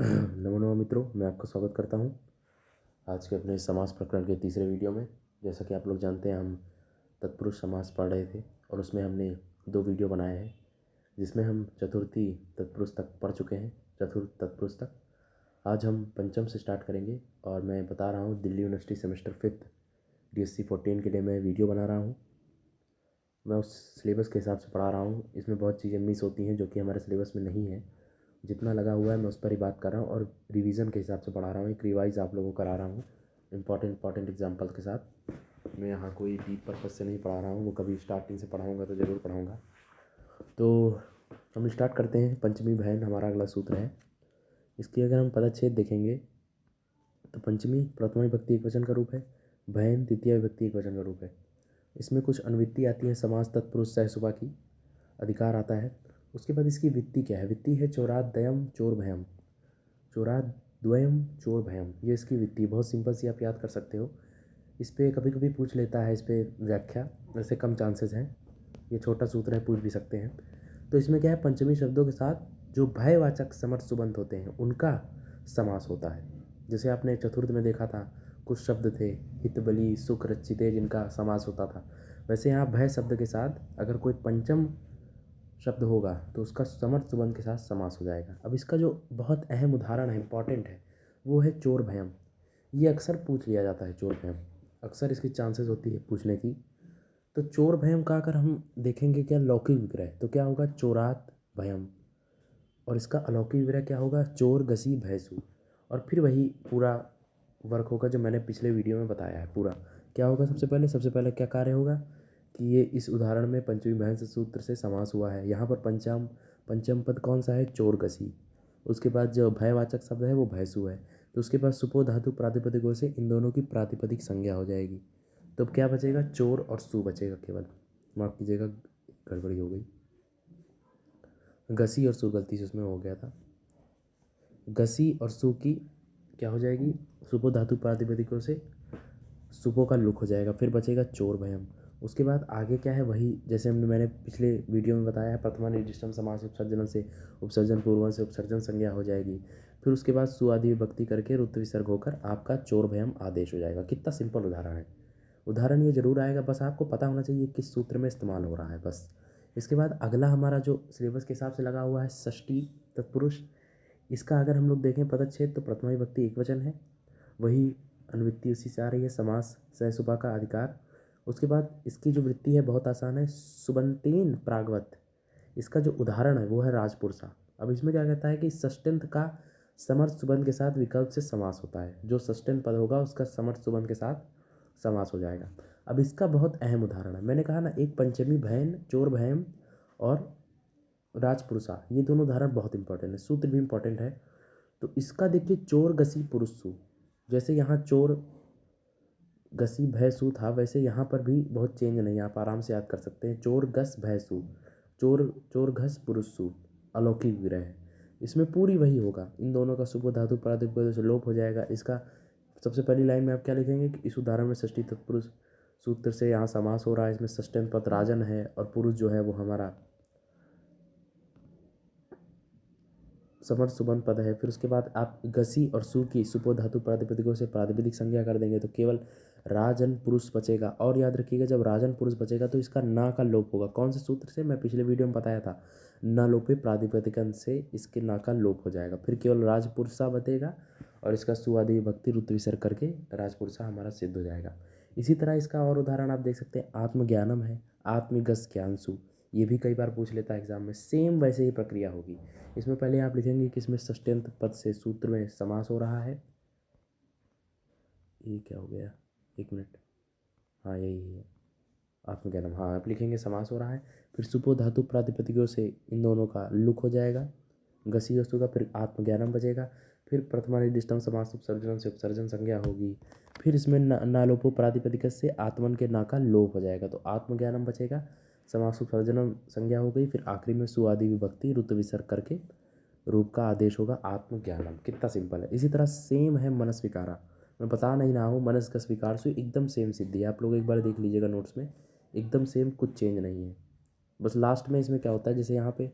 नमो नमो मित्रों, मैं आपका स्वागत करता हूं आज के अपने समास प्रकरण के तीसरे वीडियो में। जैसा कि आप लोग जानते हैं, हम तत्पुरुष समास पढ़ रहे थे और उसमें हमने 2 वीडियो बनाए हैं, जिसमें हम चतुर्थी तत्पुरुष तक पढ़ चुके हैं, चतुर्थ तत्पुरुष तक। आज हम पंचम से स्टार्ट करेंगे और मैं बता रहा हूँ दिल्ली यूनिवर्सिटी सेमेस्टर 5 DSC 14 के लिए मैं वीडियो बना रहा हूँ। मैं उस सिलेबस के हिसाब से पढ़ा रहा हूँ। इसमें बहुत चीज़ें मिस होती हैं जो कि हमारे सिलेबस में नहीं है। जितना लगा हुआ है मैं उस पर ही बात कर रहा हूँ और रिवीजन के हिसाब से पढ़ा रहा हूँ। एक रिवाइज आप लोगों को करा रहा हूँ इंपॉर्टेंट एग्जाम्पल के साथ। मैं यहाँ कोई डीप पर्पज से नहीं पढ़ा रहा हूँ, वो कभी स्टार्टिंग से पढ़ाऊँगा तो ज़रूर पढ़ाऊँगा। तो हम स्टार्ट करते हैं। पंचमी बहन हमारा अगला सूत्र है। इसकी अगर हम पदच्छेद देखेंगे तो पंचमी प्रथमा विभक्ति एकवचन का रूप है, बहन द्वितीय विभक्ति एकवचन का रूप है। इसमें कुछ अनुवृत्ति आती है समास तत्पुरुष सहसुबा की, अधिकार आता है। उसके बाद इसकी वित्ति क्या है? वित्ति है चोराद्वयम चोरभयम, चोराद्वयम चोरभयम, ये इसकी वित्ति। बहुत सिंपल सी आप याद कर सकते हो। इस पर कभी कभी पूछ लेता है इस पर व्याख्या, वैसे कम चांसेस हैं। ये छोटा सूत्र है, पूछ भी सकते हैं। तो इसमें क्या है, पंचमी शब्दों के साथ जो भयवाचक समर्थ सुबंत होते हैं उनका समास होता है। जैसे आपने चतुर्थ में देखा था, कुछ शब्द थे हित बलि सुख रचिते जिनका समास होता था। वैसे यहाँ भय शब्द के साथ अगर कोई पंचम शब्द होगा तो उसका समर्थ सुबंध के साथ समास हो जाएगा। अब इसका जो बहुत अहम उदाहरण है, इंपॉर्टेंट है, वो है चोर भयम। ये अक्सर पूछ लिया जाता है, चोर भयम अक्सर इसकी चांसेस होती है पूछने की। तो चोर भयम का अगर हम देखेंगे क्या लौकिक विग्रह, तो क्या होगा चोरात भयम, और इसका अलौकिक विग्रह क्या होगा चोर गसी भयसु। और फिर वही पूरा वर्क होगा जो मैंने पिछले वीडियो में बताया है। पूरा क्या होगा, सबसे पहले क्या कार्य होगा कि ये इस उदाहरण में पंचमी बहन से सूत्र से समास हुआ है। यहाँ पर पंचम पद कौन सा है? चोर गसी। उसके बाद जो भयवाचक शब्द है वो भैंसु है। तो उसके बाद सुपो धातु प्रातिपदिकों से इन दोनों की प्रातिपदिक संज्ञा हो जाएगी। तो अब क्या बचेगा? चोर और सु बचेगा केवल। माफ़ कीजिएगा, गड़बड़ी हो गई, गसी और सु गलती से उसमें हो गया था। गसी और सु की क्या हो जाएगी? सुपो धातु प्रातिपदिकों से सुपो का लुक हो जाएगा। फिर बचेगा चोर भयम। उसके बाद आगे क्या है, वही जैसे मैंने पिछले वीडियो में बताया है, प्रथमा निर्दिष्टम समास उपसर्जन से उपसर्जन पूर्वन से उपसर्जन संज्ञा हो जाएगी। फिर उसके बाद सु आदि विभक्ति करके रुत्व विसर्ग होकर आपका चोर भयम आदेश हो जाएगा। कितना सिंपल उदाहरण है। उदाहरण ये जरूर आएगा, बस आपको पता होना चाहिए किस सूत्र में इस्तेमाल हो रहा है, बस। इसके बाद अगला हमारा जो सिलेबस के हिसाब से लगा हुआ है षष्ठी तत्पुरुष। इसका अगर हम लोग देखें पदच्छेद तो प्रथमा विभक्ति एकवचन है, वही अनुवृत्ति उसी से आ रही है, समास सहसुबा का अधिकार। उसके बाद इसकी जो वृत्ति है बहुत आसान है, सुबंतेन प्रागवत। इसका जो उदाहरण है वो है राजपुरुषा। अब इसमें क्या कहता है कि षष्ठ्यंत का समर्थ सुबंध के साथ विकल्प से समास होता है। जो षष्ठ्यंत पद होगा उसका समर्थ सुबंध के साथ समास हो जाएगा। अब इसका बहुत अहम उदाहरण है, मैंने कहा ना, एक पंचमी भयन चोर भयम और राजपुरुषा, ये दोनों उदाहरण बहुत इंपॉर्टेंट है, सूत्र भी इंपॉर्टेंट है। तो इसका देखिए चोर गसी पुरुषु, जैसे यहाँ चोर गसी भयसु था, वैसे यहाँ पर भी बहुत चेंज नहीं, आप आराम से याद कर सकते हैं। चोर गस भयसु, चोर चोर घस पुरुषु, अलौकिक विग्रह है। इसमें पूरी वही होगा, इन दोनों का सुबह धातु प्रातिपदिक से लोप हो जाएगा। इसका सबसे पहली लाइन में आप क्या लिखेंगे कि इस उदाहरण में षष्ठी तत्पुरुष सूत्र से यहाँ समास हो रहा है। इसमें षष्ठ्यंत पद राजन है और पुरुष जो है वो हमारा समर्थ सुबंध पद है। फिर उसके बाद आप गसी और सु की सुपो धातु प्रातिपदिकों से प्रातिपदिक संज्ञा कर देंगे तो केवल राजन पुरुष बचेगा। और याद रखिएगा, जब राजन पुरुष बचेगा तो इसका ना का लोप होगा। कौन से सूत्र से? मैं पिछले वीडियो में बताया था, न लोपे प्रातिपदिकन से इसके ना का लोप हो जाएगा। फिर केवल राजपुरुषा बचेगा और इसका सु आदि विभक्ति रुत्व विसर्ग करके राजपुरुषा हमारा सिद्ध हो जाएगा। इसी तरह इसका और उदाहरण आप देख सकते हैं, आत्मज्ञानम है, आत्मिगस ज्ञानसु, ये भी कई बार पूछ लेता है एग्जाम में। सेम वैसे ही प्रक्रिया होगी। इसमें पहले आप लिखेंगे कि इसमें षष्ठ्यंत पद से सूत्र में समास हो रहा है। ये क्या हो गया, एक मिनट, हाँ यही है आत्मज्ञानम, हाँ आप लिखेंगे समास हो रहा है। फिर सुपो धातु प्रातिपदिकों से इन दोनों का लुक हो जाएगा, घसी वस्तु का, फिर आत्मज्ञानम बचेगा। फिर प्रथमा निर्दिष्टम समास उपसर्जन से उपसर्जन संज्ञा होगी। फिर इसमें नालोपो प्रातिपदिक से आत्मन के ना का लोप हो जाएगा तो आत्मज्ञानम बचेगा, समास उपसर्जनम संज्ञा हो गई। फिर आखिरी में सुआदि विभक्ति रुत विसर्ग करके रूप का आदेश होगा आत्मज्ञानम। कितना सिंपल है। इसी तरह सेम है मनस्विकारा, मैं बता नहीं रहा हूँ, मनस का स्वीकार से एकदम सेम सिद्धि है। आप लोग एक बार देख लीजिएगा नोट्स में, एकदम सेम, कुछ चेंज नहीं है। बस लास्ट में इसमें क्या होता है, जैसे यहाँ पे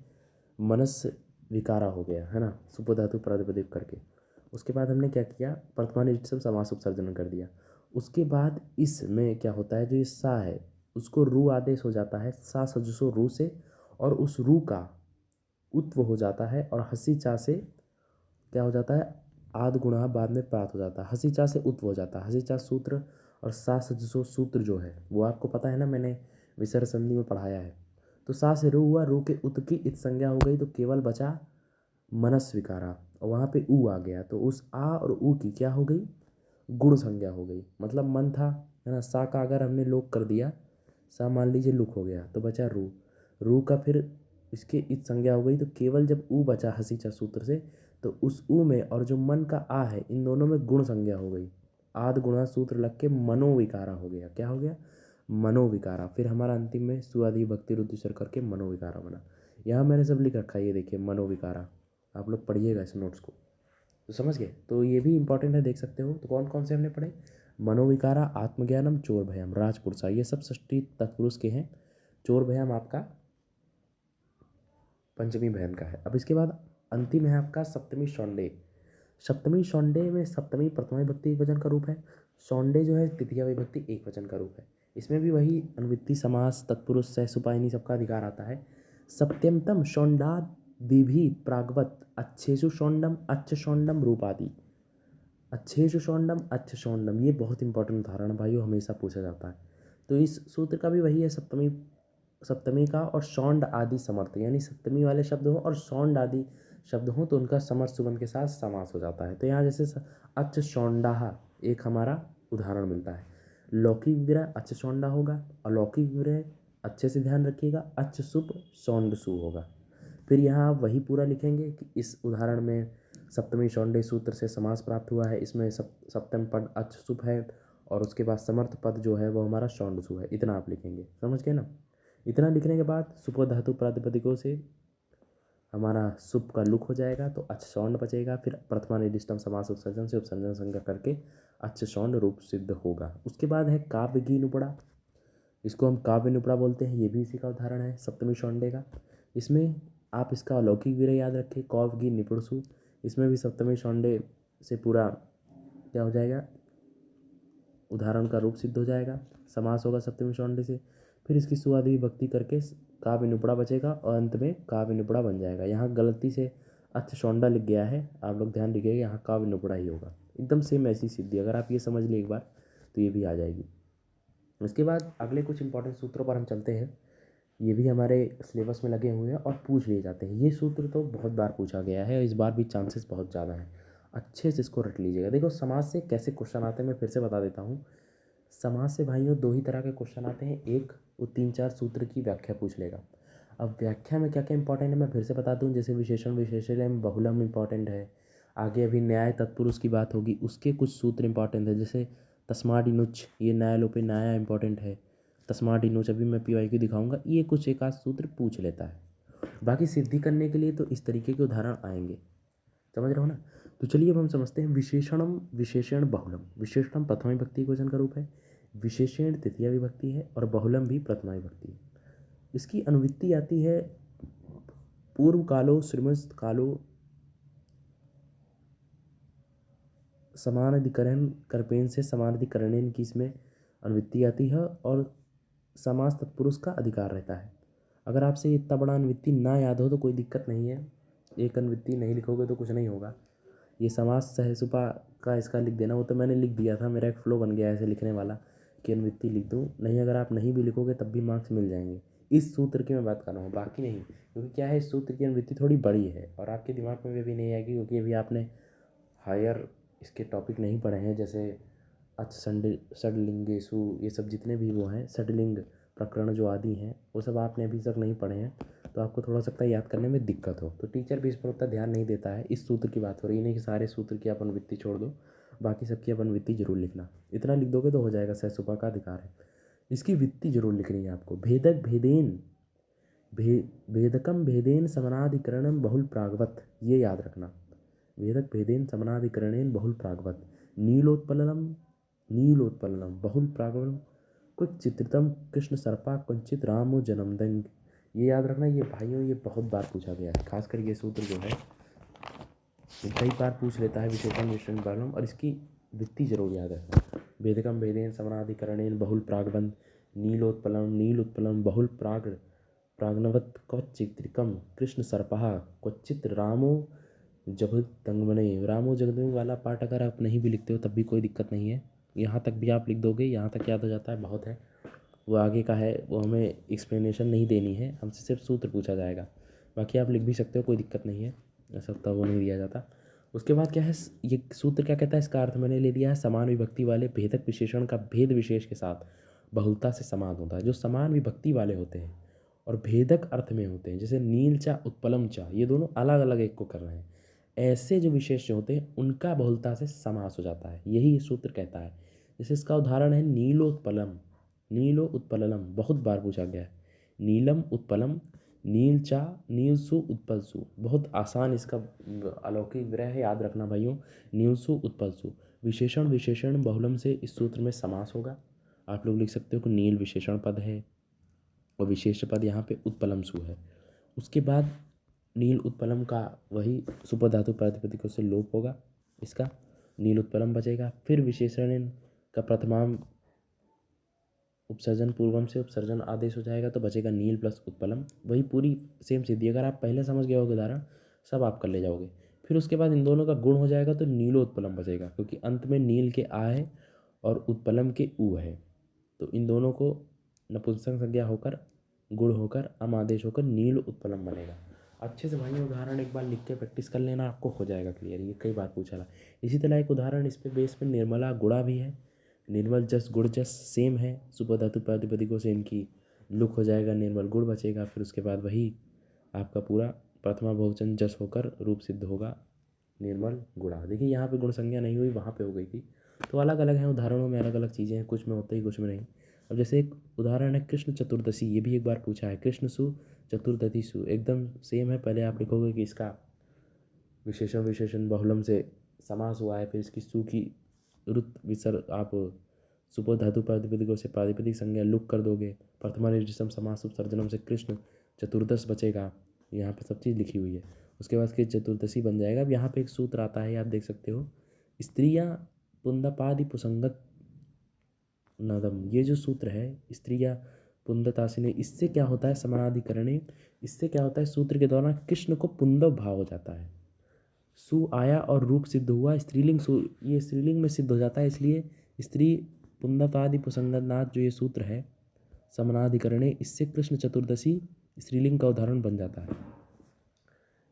मनस विकारा हो गया है ना, सुपधातु प्रातिपदिक करके। उसके बाद हमने क्या किया, प्रथमानिष्टम समास उपसर्जन कर दिया। उसके बाद इसमें क्या होता है, जो ये सा है उसको रू आदेश हो जाता है सा सजुसो रू से, और उस रू का उत्व हो जाता है, और हसी चा से क्या हो जाता है, आद गुणा बाद में प्राप्त हो जाता है, हसी चा से उत्व हो जाता है, हसी चा सूत्र और सा सजुसो सूत्र जो है वो आपको पता है ना, मैंने विसर्ग संधि में पढ़ाया है। तो सा से रू हुआ, रू के उत की इत संज्ञा हो गई, तो केवल बचा मनस्विकारा, और वहाँ पे ऊ आ गया, तो उस आ और ऊ की क्या हो गई, गुण संज्ञा हो गई। मतलब मन था है ना, सा का अगर हमने लोक कर दिया, सा मान लीजिए लुक हो गया, तो बचा रू, रू का फिर इसके इत संज्ञा हो गई, तो केवल जब ऊ बचा हसीचा सूत्र से, तो उस ऊ में और जो मन का आ है इन दोनों में गुण संज्ञा हो गई, आद गुणा सूत्र लग के मनोविकारा हो गया। क्या हो गया, मनोविकारा। फिर हमारा अंतिम में सुआदि भक्ति रुद्र करके मनोविकारा बना। यहाँ मैंने सब लिख रखा है, ये देखिए मनोविकारा, आप लोग पढ़िएगा इस नोट्स को, तो समझ गए। तो ये भी इंपॉर्टेंट है, देख सकते हो। तो कौन कौन से हमने पढ़े, मनोविकारा, आत्मज्ञानम, चोर भयम, राजपुरुषा, ये सब षष्ठी तत्पुरुष के हैं। चोर भयम आपका पंचमी बहन का है। अब इसके बाद अंतिम है आपका सप्तमी सौंडे। सप्तमी सौंडे में सप्तमी प्रथमा विभक्ति एक वचन का रूप है, सौंडे जो है तृतीया विभक्ति एक वचन का रूप है। इसमें भी वही अनुवृत्ति समास तत्पुरुष सह सुपाइनी सबका अधिकार आता है। सप्तमतम सौंडाद विभि प्रागवत अच्छेषु सौंडम अच्छ सौंडम रूपादि, अच्छेषु सौंडम अच्छ सौंडम, ये बहुत इंपॉर्टेंट उदाहरण भाइयों हमेशा पूछा जाता है। तो इस सूत्र का भी वही है, सप्तमी सप्तमी का और सौंड आदि समर्थ, यानी सप्तमी वाले शब्द हो और सौंड आदि शब्द हो तो उनका समर्थ सुबंध के साथ समास हो जाता है। तो यहाँ जैसे अच्छ सौंडाहा एक हमारा उदाहरण मिलता है। लौकिक विग्रह अच्छ सौंडा होगा, अलौकिक विग्रह अच्छे से ध्यान रखिएगा अच्छ सुप सौंड सु होगा। फिर यहाँ आप वही पूरा लिखेंगे कि इस उदाहरण में सप्तमी सौंडे सूत्र से समास प्राप्त हुआ है, इसमें सप्तम पद अच्छ सुप है, और उसके बाद समर्थ पद जो है वो हमारा सौंड सु है। इतना आप लिखेंगे, समझ गए ना। इतना लिखने के बाद सुपो धातु प्रातिपदिकों से हमारा सुप का लुक हो जाएगा, तो अच्छ सौंड बचेगा। फिर प्रथमा निर्दिष्टम समास उपसर्जन से उपसर्जन संज्ञा करके अच्छ सौंड रूप सिद्ध होगा। उसके बाद है काव्य की नुपड़ा, इसको हम काव्य नुपड़ा बोलते हैं, ये भी इसी का उदाहरण है सप्तमी सौंडे का। इसमें आप इसका अलौकिक विरह याद रखें, कौव गी निपुणसु, इसमें भी सप्तमी सौंडे से पूरा क्या हो जाएगा, उदाहरण का रूप सिद्ध हो जाएगा, समास होगा सप्तमी सौंडे से। फिर इसकी सुआदि विभक्ति करके काव्य नुपड़ा बचेगा और अंत में काव्य नुपड़ा बन जाएगा। यहाँ गलती से अच्छ सौंडा लिख गया है, आप लोग ध्यान रखिएगा, यहाँ काव्य नुपड़ा ही होगा। एकदम सेम ऐसी सिद्धि, अगर आप ये समझ लें एक बार तो ये भी आ जाएगी। उसके बाद अगले कुछ इंपॉर्टेंट सूत्रों पर हम चलते हैं, ये भी हमारे सिलेबस में लगे हुए हैं और पूछ लिए जाते हैं। ये सूत्र तो बहुत बार पूछा गया है, इस बार भी चांसेस बहुत ज़्यादा हैं, अच्छे से इसको रट लीजिएगा। देखो समाज से कैसे क्वेश्चन आते हैं मैं फिर से बता देता हूँ। समाज से भाइयों दो ही तरह के क्वेश्चन आते हैं, एक वो 3-4 सूत्र की व्याख्या पूछ लेगा। अब व्याख्या में क्या क्या इंपॉर्टेंट है मैं फिर से बता दूं, जैसे विशेषण विशेषण बहुलम इंपॉर्टेंट है। आगे अभी न्याय तत्पुरुष की बात होगी, उसके कुछ सूत्र इंपॉर्टेंट है, जैसे तस्माडी नुच, ये न्याय लोपे न्याय इंपॉर्टेंट है। तस्माडी नुच अभी मैं पीवाई की दिखाऊंगा, ये कुछ एक आध सूत्र पूछ लेता है। बाकी सिद्धि करने के लिए तो इस तरीके के उदाहरण आएंगे, समझ रहे हो ना। तो चलिए अब हम समझते हैं विशेषणम विशेषण बहुलम। विशेषणम प्रथमा विभक्ति भोजन का रूप है, विशेषण तृतीया विभक्ति है, और बहुलम भी प्रथमा विभक्ति है। इसकी अनुवृत्ति आती है पूर्व कालो श्रीमस्त कालो समानाधिकरण कर्पेन से समानाधिकरणेन की इसमें अनुवृत्ति आती है, और समास तत्पुरुष का अधिकार रहता है। अगर आपसे इतना बड़ा अनुवृत्ति ना याद हो तो कोई दिक्कत नहीं है, एक अनुवृत्ति नहीं लिखोगे तो कुछ नहीं होगा। ये समास सहसुपा का इसका लिख देना, वो तो मैंने लिख दिया था, मेरा एक फ्लो बन गया ऐसे लिखने वाला कि अनुवृत्ति लिख दूँ। नहीं, अगर आप नहीं भी लिखोगे तब भी मार्क्स मिल जाएंगे। इस सूत्र की मैं बात कर रहा हूँ, बाकी नहीं, क्योंकि क्या है इस सूत्र की अनुवृत्ति थोड़ी बड़ी है और आपके दिमाग में भी अभी नहीं आएगी, क्योंकि अभी आपने हायर इसके टॉपिक नहीं पढ़े हैं, जैसे षडलिंगेशु, ये सब जितने भी वो हैं षडलिंग प्रकरण जो आदि हैं वो सब आपने अभी तक नहीं पढ़े हैं, तो आपको थोड़ा सा याद करने में दिक्कत हो, तो टीचर भी इस पर उतना ध्यान नहीं देता है। इस सूत्र की बात हो रही है, नहीं कि सारे सूत्र की आप अनुवृत्ति छोड़ दो, बाकी सबकी आप अनुवृत्ति जरूर लिखना। इतना लिख दोगे तो हो जाएगा, सहसुपा का अधिकार है। इसकी वृत्ति जरूर लिखनी है आपको। भेदक भेदेन भेदकम भेदेन समनाधिकरणम बहुल प्रागवत, ये याद रखना। भेदक भेदेन समनाधिकरणेन बहुल प्रागवत, नीलोत्पलनम नीलोत्पलनम बहुल प्रागवत, कुछ चित्रितम कृष्ण सर्पा कुंचित रामो जन्मदंग, ये याद रखना, ये भाइयों ये बहुत बार पूछा गया है, खासकर ये सूत्र जो है ये कई बार पूछ लेता है विशेषण विशेषण प्रॉब्लम, और इसकी वृत्ति जरूर याद रखना। भेदकम भेदेन समानाधिकरणेन बहुल प्रागबंध नीलोत्पलम नील उत्पलम बहुल प्राग्नवत क्वचित्रिकम कृष्ण सर्पहा क्वचित रामो जगदंगमने। रामो जगदंग वाला पार्ट अगर आप नहीं भी लिखते हो तब भी कोई दिक्कत नहीं है, यहाँ तक भी आप लिख दोगे, यहाँ तक याद हो जाता है, बहुत है। वो आगे का है, वो हमें एक्सप्लेनेशन नहीं देनी है, हमसे सिर्फ सूत्र पूछा जाएगा, बाकी आप लिख भी सकते हो, कोई दिक्कत नहीं है, ऐसा तो वो नहीं दिया जाता। उसके बाद क्या है, ये सूत्र क्या कहता है, इसका अर्थ मैंने ले लिया है समान विभक्ति वाले भेदक विशेषण का भेद विशेष के साथ बहुलता से समान होता है। जो समान विभक्ति वाले होते हैं और भेदक अर्थ में होते हैं, जैसे नील चा उत्पलम चा, ये दोनों अलग अलग एक को कर रहे हैं, ऐसे जो विशेष जो होते हैं उनका बहुलता से समास हो जाता है, यही ये सूत्र कहता है। जैसे इसका उदाहरण है नीलोत्पलम, नीलो उत्पलम बहुत बार पूछा गया है, नीलम उत्पलम नील चा नीलसु उत्पलसु, बहुत आसान इसका अलौकिक विग्रह है, याद रखना भाइयों, नीलसु उत्पलसु। विशेषण विशेषण बहुलम से इस सूत्र में समास होगा, आप लोग लिख सकते हो कि नील विशेषण पद है और विशेष पद यहाँ पे उत्पलम सु है। उसके बाद नील उत्पलम का वही सुपधातु प्रातिपदिकों से लोप होगा, इसका नील उत्पलम बचेगा। फिर विशेषण का प्रथमाम उपसर्जन पूर्वम से उपसर्जन आदेश हो जाएगा तो बचेगा नील प्लस उत्पलम, वही पूरी सेम सिद्धि। अगर आप पहले समझ गए होगे उदाहरण सब आप कर ले जाओगे। फिर उसके बाद इन दोनों का गुण हो जाएगा तो नीलोत्पलम बचेगा, क्योंकि अंत में नील के आ है और उत्पलम के उ है, तो इन दोनों को नपुंसक संज्ञा होकर गुण होकर अम आदेश होकर नील उत्पलम बनेगा। अच्छे से भाई उदाहरण एक बार लिख के प्रैक्टिस कर लेना, आपको हो जाएगा क्लियर, ये कई बार पूछा रहा। इसी तरह एक उदाहरण इस पे बेस पे निर्मला गुड़ा भी है, निर्मल जस गुड़ जस सेम है, सुपधातु प्रातिपदिकों से इनकी लुक हो जाएगा, निर्मल गुड़ बचेगा। फिर उसके बाद वही आपका पूरा प्रथमा बहुवचन जस होकर रूप सिद्ध होगा निर्मल गुड़ा। देखिए यहाँ पे गुण संज्ञा नहीं हुई, वहाँ पे हो गई थी, तो अलग अलग हैं उदाहरणों में, अलग अलग चीज़ें हैं, कुछ में होते ही कुछ में नहीं। अब जैसे एक उदाहरण है कृष्ण चतुर्दशी, ये भी एक बार पूछा है, कृष्ण सु चतुर्दशी सु, एकदम सेम है। पहले आप लिखोगे कि इसका विशेषण विशेषण बहुलम से समास हुआ है, फिर इसकी सु की रुत विसर्ग आप सुपो धातु प्रातिपदिकों से प्रातिपदिक संज्ञा लुक कर दोगे, प्रथमा निर्दिष्टम समास उपसर्जनम से कृष्ण चतुर्दश बचेगा, यहाँ पे सब चीज़ लिखी हुई है। उसके बाद फिर चतुर्दशी बन जाएगा। अब यहाँ पे एक सूत्र आता है, आप देख सकते हो, स्त्रियाँ पुंदपादि पुसंगत नदम, ये जो सूत्र है स्त्रियाँ पुंदतासिनी, इससे क्या होता है समानाधिकरणे, इससे क्या होता है सूत्र के दौरान कृष्ण को पुंदव भाव हो जाता है, सु आया और रूप सिद्ध हुआ, स्त्रीलिंग सु, ये स्त्रीलिंग में सिद्ध हो जाता है, इसलिए स्त्री पुंदपादि पुसंगतनाथ जो ये सूत्र है समानाधिकरणे, इससे कृष्ण चतुर्दशी स्त्रीलिंग का उदाहरण बन जाता है।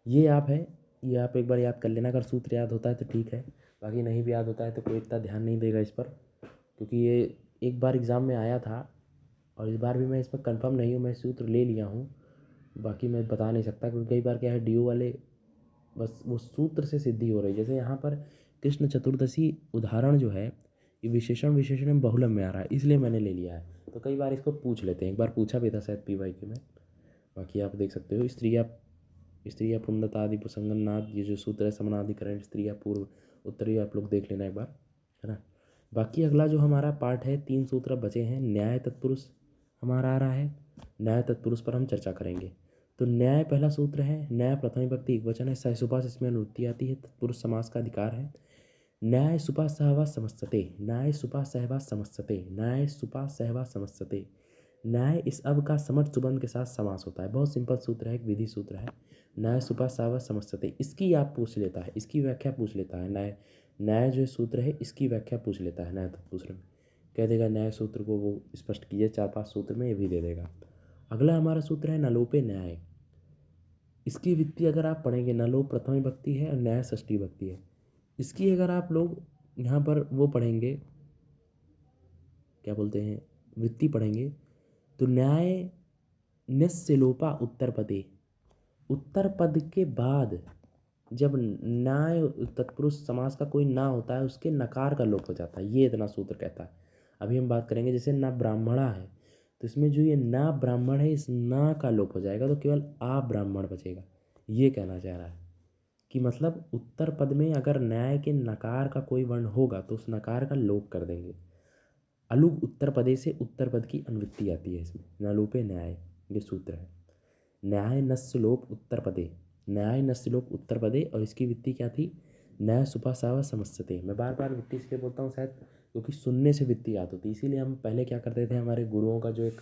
ये आप है, ये आप एक बार याद कर लेना, अगर सूत्र याद होता है तो ठीक है, बाकी नहीं भी याद होता है तो कोई इतना ध्यान नहीं देगा इस पर, क्योंकि ये एक बार एग्ज़ाम में आया था और इस बार भी मैं इस पर कंफर्म नहीं हूँ, मैं सूत्र ले लिया हूँ, बाकी मैं बता नहीं सकता, क्योंकि कई बार क्या है डी वाले बस वो सूत्र से सिद्धि हो रही है। जैसे यहाँ पर कृष्ण चतुर्दशी उदाहरण जो है ये विशेषण विशेषण बहुलम में आ रहा है, इसलिए मैंने ले लिया है, तो कई बार इसको पूछ लेते हैं, एक बार पूछा भी था शायद PY के में। बाकी आप देख सकते हो स्त्रिया पुंदतादि पुसंगनाद, ये जो सूत्र है समानाधिकरण स्त्रिया पूर्व उत्तरी, आप लोग देख लेना एक बार, है ना। बाकी अगला जो हमारा पार्ट है 3 सूत्र बचे हैं, न्याय तत्पुरुष हमारा आ रहा है, न्याय तत्पुरुष पर हम चर्चा करेंगे। तो न्याय पहला सूत्र है, न्याय प्रथम विभक्ति एकवचन है, सहसुपास इसमें अनुवृत्ति आती है, तत्पुरुष समास का अधिकार है। न्याय सुपा सहवास समस्तते, न्याय सुपा सहवास समस्तते, न्याय सुपा सहवास समस्तते। न्याय इस अब का समर्थ सुबंध के साथ समास होता है, बहुत सिंपल सूत्र है, एक विधि सूत्र है, न्याय सुपा सहवास समस्तते, इसकी आप पूछ लेता है, इसकी व्याख्या पूछ लेता है, न्याय जो सूत्र है इसकी व्याख्या पूछ लेता है, न्याय तत्पुरुष में कह देगा न्याय सूत्र को वो स्पष्ट कीजिए, 4-5 सूत्र में ये भी दे देगा। अगला हमारा सूत्र है नलोपे न्याय, इसकी वृत्ति अगर आप पढ़ेंगे, नलोप प्रथम विभक्ति है और न्याय षष्ठी विभक्ति है, इसकी अगर आप लोग यहाँ पर वो पढ़ेंगे क्या बोलते हैं वृत्ति पढ़ेंगे, तो न्याय निस्य लोपा उत्तर पदे, उत्तर पद के बाद जब न्याय तत्पुरुष समास का कोई ना होता है उसके नकार का लोप हो जाता है, ये इतना सूत्र कहता है। अभी हम बात करेंगे जैसे ना ब्राह्मणा है, तो इसमें जो ये ना ब्राह्मण है इस ना का लोप हो जाएगा, तो केवल आ ब्राह्मण बचेगा। ये कहना चाह रहा है कि मतलब उत्तर पद में अगर न्याय के नकार का कोई वर्ण होगा तो उस नकार का लोप कर देंगे। अलुग उत्तर पदे से उत्तर पद की अनुवृत्ति आती है इसमें, नलोपे न्याय ये सूत्र है। न्याय नस्य लोप उत्तर पदे, न्याय नस्य लोप उत्तर पदे। और इसकी वित्ती क्या थी, न्याय सुपा समस्यते। मैं बार बार वित्ती इसलिए बोलता हूँ शायद क्योंकि सुनने से वित्ती याद होती है, इसीलिए हम पहले क्या करते थे, हमारे गुरुओं का जो एक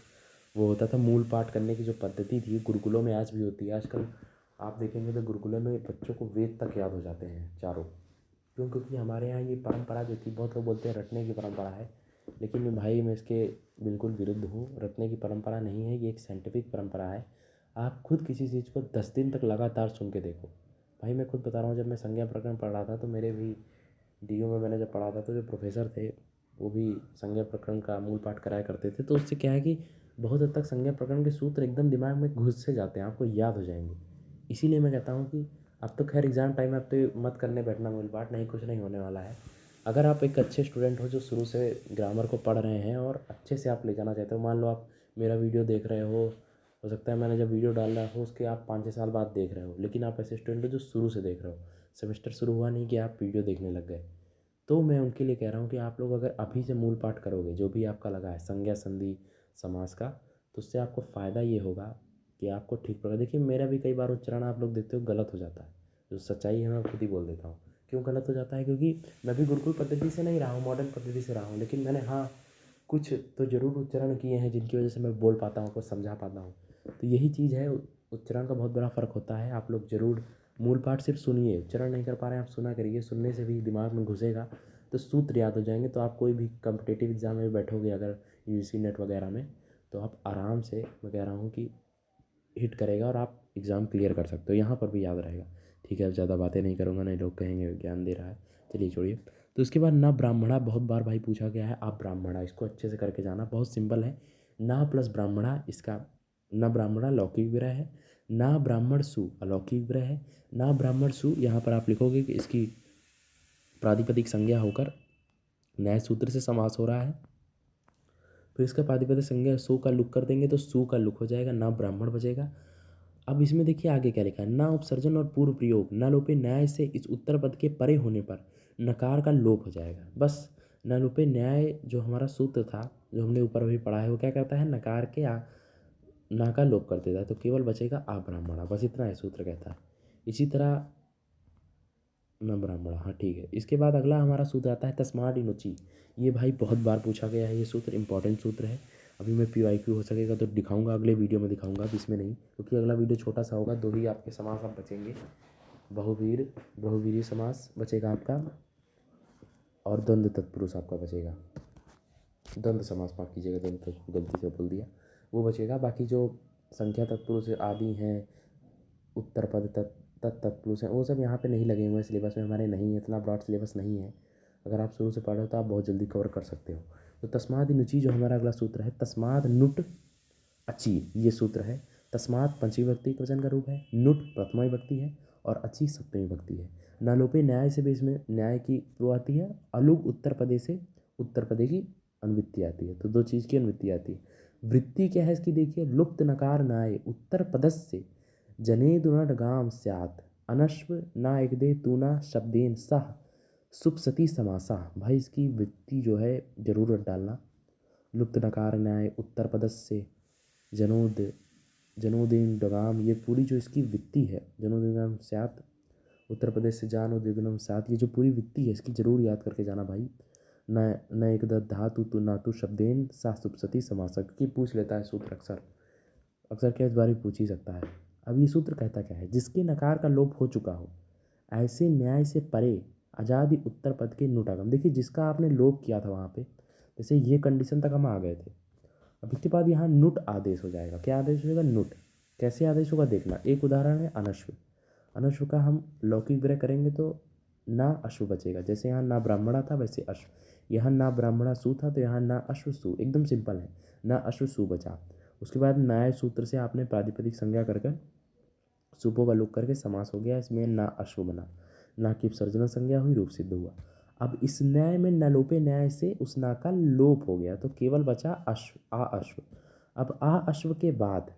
वो होता था मूल पाठ करने की जो पद्धति थी, गुरुकुलों में आज भी होती है। आजकल आप देखेंगे तो गुरुकुलों में बच्चों को वेद तक याद हो जाते हैं चारों। क्यों, क्योंकि हमारे यहाँ ये परंपरा जो थी, बहुत लोग बोलते हैं रटने की परंपरा है, लेकिन भाई मैं इसके बिल्कुल विरुद्ध हूँ। रटने की परंपरा नहीं है, ये एक साइंटिफिक परंपरा है। आप खुद किसी चीज़ को 10 दिन तक लगातार सुन के देखो। भाई मैं खुद बता रहा हूँ, जब मैं संज्ञा प्रकरण पढ़ रहा था तो मेरे भी डीओ में मैंने जब पढ़ा था तो जो प्रोफेसर थे वो भी संज्ञा प्रकरण का मूल पाठ कराया करते थे। तो उससे क्या है कि बहुत हद तक संज्ञा प्रकरण के सूत्र एकदम दिमाग में घुस से जाते हैं, आपको याद हो जाएंगे। इसीलिए मैं कहता हूँ कि अब तो खैर एग्ज़ाम टाइम में अब तो मत करने बैठना मूल पाठ, नहीं कुछ नहीं होने वाला है। अगर आप एक अच्छे स्टूडेंट हो जो शुरू से ग्रामर को पढ़ रहे हैं और अच्छे से आप ले जाना चाहते हो, मान लो आप मेरा वीडियो देख रहे हो सकता है मैंने जब वीडियो डाला हो उसके आप 5-6 साल बाद देख रहे हो, लेकिन आप ऐसे स्टूडेंट हो जो शुरू से देख रहे हो, सेमेस्टर शुरू हुआ नहीं कि आप वीडियो देखने लग गए। तो मैं उनके लिए कह रहा हूँ कि आप लोग अगर अभी से मूल पाठ करोगे, जो भी आपका लगा है संज्ञा संधि समास का, तो उससे आपको फ़ायदा ये होगा कि आपको ठीक पड़ेगा। देखिए मेरा भी कई बार उच्चारण आप लोग देखते हो गलत हो जाता है, जो सच्चाई है मैं खुद ही बोल देता हूँ। क्यों गलत हो जाता है, क्योंकि मैं भी गुरुकुल पद्धति से नहीं रहा हूँ, मॉडर्न पद्धति से रहा हूँ, लेकिन मैंने हाँ कुछ तो ज़रूर उच्चारण किए हैं जिनकी वजह से मैं बोल पाता हूँ, कुछ समझा पाता हूँ। तो यही चीज़ है, उच्चारण का बहुत बड़ा फ़र्क होता है। आप लोग ज़रूर मूल पाठ सिर्फ सुनिए, उच्चारण नहीं कर पा रहे हैं आप सुना करिए, सुनने से भी दिमाग में घुसेगा तो सूत्र याद हो जाएंगे। तो आप कोई भी कॉम्पिटिटिव एग्ज़ाम में बैठोगे अगर यूजीसी नेट वगैरह में, तो आप आराम से, मैं कह रहा हूँ कि हिट करेगा और आप एग्ज़ाम क्लियर कर सकते हो, यहाँ पर भी याद रहेगा। ठीक है, अब ज़्यादा बातें नहीं करूँगा, नहीं लोग कहेंगे ज्ञान दे रहा है, चलिए छोड़िए। तो उसके बाद ना ब्राह्मणा बहुत बार भाई पूछा गया है, आप ब्राह्मणा इसको अच्छे से करके जाना, बहुत सिंपल है। ना प्लस ब्राह्मणा, इसका ना ब्राह्मणा लौकिक विग्रह है, ना ब्राह्मण सु अलौकिक विग्रह है। ना ब्राह्मण सु यहाँ पर आप लिखोगे कि इसकी प्रातिपदिक संज्ञा होकर न्याय सूत्र से समास हो रहा है। फिर इसका प्रातिपदिक संज्ञा सु का लुक कर देंगे तो सु का लुक हो जाएगा, ना ब्राह्मण बचेगा। अब इसमें देखिए आगे क्या लिखा है, ना उपसर्जन और पूर्व प्रयोग, ना लोपे न्याय से इस उत्तर पद के परे होने पर नकार का लोप हो जाएगा। बस ना लोपे न्याय जो हमारा सूत्र था, जो हमने ऊपर अभी पढ़ा है, वो क्या करता है, नकार के ना का लोप कर देता है, तो केवल बचेगा आ ब्राह्मणा, बस इतना है सूत्र कहता है। इसी तरह न ब्राह्मण, हाँ ठीक है। इसके बाद अगला हमारा सूत्र आता है तस्माद इनुचि। ये भाई बहुत बार पूछा गया है, ये सूत्र इंपॉर्टेंट सूत्र है। अभी मैं PYQ हो सकेगा तो दिखाऊंगा, अगले वीडियो में दिखाऊंगा, अब इसमें नहीं, क्योंकि अगला वीडियो छोटा सा होगा, दो ही आपके समास अब बचेंगे, बहुवीरी समास बचेगा आपका और द्वंद्व तत्पुरुष आपका बचेगा। द्वंद्व समास माफ कीजिएगा, द्वंद्व गलती से बोल दिया, वो बचेगा। बाकी जो संख्या तत्पुरुष आदि हैं, उत्तर पद तत्पुरुष हैं, वो सब यहाँ पे नहीं लगे हुए हैं, सिलेबस में हमारे नहीं है, इतना ब्रॉड सिलेबस नहीं है। अगर आप शुरू से पढ़ रहे हो तो आप बहुत जल्दी कवर कर सकते हो। तो तस्माद नुचि जो हमारा अगला सूत्र है, तस्माद नुट अची, ये सूत्र है। तस्माद पंचमी विभक्ति का वचन का रूप है, नुट प्रथमा विभक्ति है और अची सप्तमी विभक्ति है। नालोपे न्याय से भी इसमें न्याय की वो आती है, अलुग उत्तर पदे से उत्तर पदे की अनुवृत्ति आती है, तो दो चीज़ की अनुवृत्ति आती है। वृत्ति क्या है इसकी, देखिए, लुप्त नकार नाय उत्तर पदस्य जनेदुनडगाम स्यात् अनश्व ना एकदे तूना शब्देन सह सुपसती समासा। भाई इसकी वृत्ति जो है जरूर डालना, लुप्त नकार न्याय उत्तर पदस्य जनोद जनोदीन डगाम, ये पूरी जो इसकी वित्ती है, जनोदिनम स्यात् उत्तर प्रदेश से जानो द्विगुणम सात, ये जो पूरी वित्ती है इसकी जरूर याद करके जाना भाई। न न एक धातु तु नातु शब्देन सा सुपसती समासक की पूछ लेता है सूत्र, अक्सर अक्सर क्या इस बार भी पूछ ही सकता है। अब ये सूत्र कहता क्या है, जिसके नकार का लोप हो चुका हो ऐसे न्याय से परे आजादी उत्तर पद के नुटागम। देखिए जिसका आपने लोप किया था वहाँ पे, जैसे ये कंडीशन तक हम आ गए थे, अब इसके बाद यहाँ नुट आदेश हो जाएगा। क्या आदेश हो जाएगा, नुट। कैसे आदेश होगा देखना, एक उदाहरण है अनश्व। अनश्व का हम लौकिक ग्रह करेंगे तो ना अश्व बचेगा, जैसे यहाँ ना ब्राह्मणा था वैसे अश्व, यहाँ ना ब्राह्मणा सु था तो यहाँ ना अश्व सु, एकदम सिंपल है, ना अश्व सु बचा। उसके बाद न्याय सूत्र से आपने प्रातिपदिक संज्ञा कर सुपो का लुक करके समास हो गया, इसमें ना अश्व बना, ना की विसर्जन संज्ञा हुई, रूप सिद्ध हुआ। अब इस न्याय में नलोपे न्याय से उस ना का लोप हो गया तो केवल बचा अश्व, आ अश्व। अब आ अश्व के बाद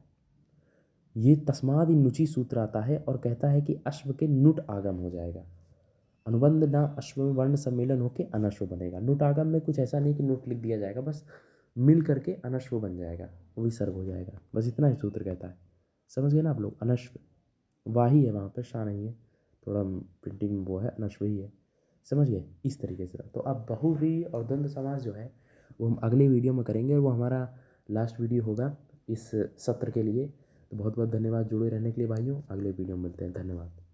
ये तस्माद नुचि सूत्र आता है और कहता है कि अश्व के नुट आगम हो जाएगा। अनुबंध ना अश्व में वर्ण सम्मेलन होकर अनश्व बनेगा। नुट आगम में कुछ ऐसा नहीं कि नुट लिख दिया जाएगा, बस मिल करके अनश्व बन जाएगा, विसर्ग हो जाएगा, बस इतना ही सूत्र कहता है। समझ गए ना आप लोग। अनश्व वाही है वहाँ पे, शाह नहीं है, थोड़ा प्रिंटिंग में वो है, अनश्व ही है। समझ गए इस तरीके से। तो अब बहुव्रीहि और द्वंद्व समास जो है वो हम अगले वीडियो में करेंगे, और वो हमारा लास्ट वीडियो होगा इस सत्र के लिए। तो बहुत बहुत धन्यवाद जुड़े रहने के लिए भाइयों। अगले वीडियो में मिलते हैं। धन्यवाद।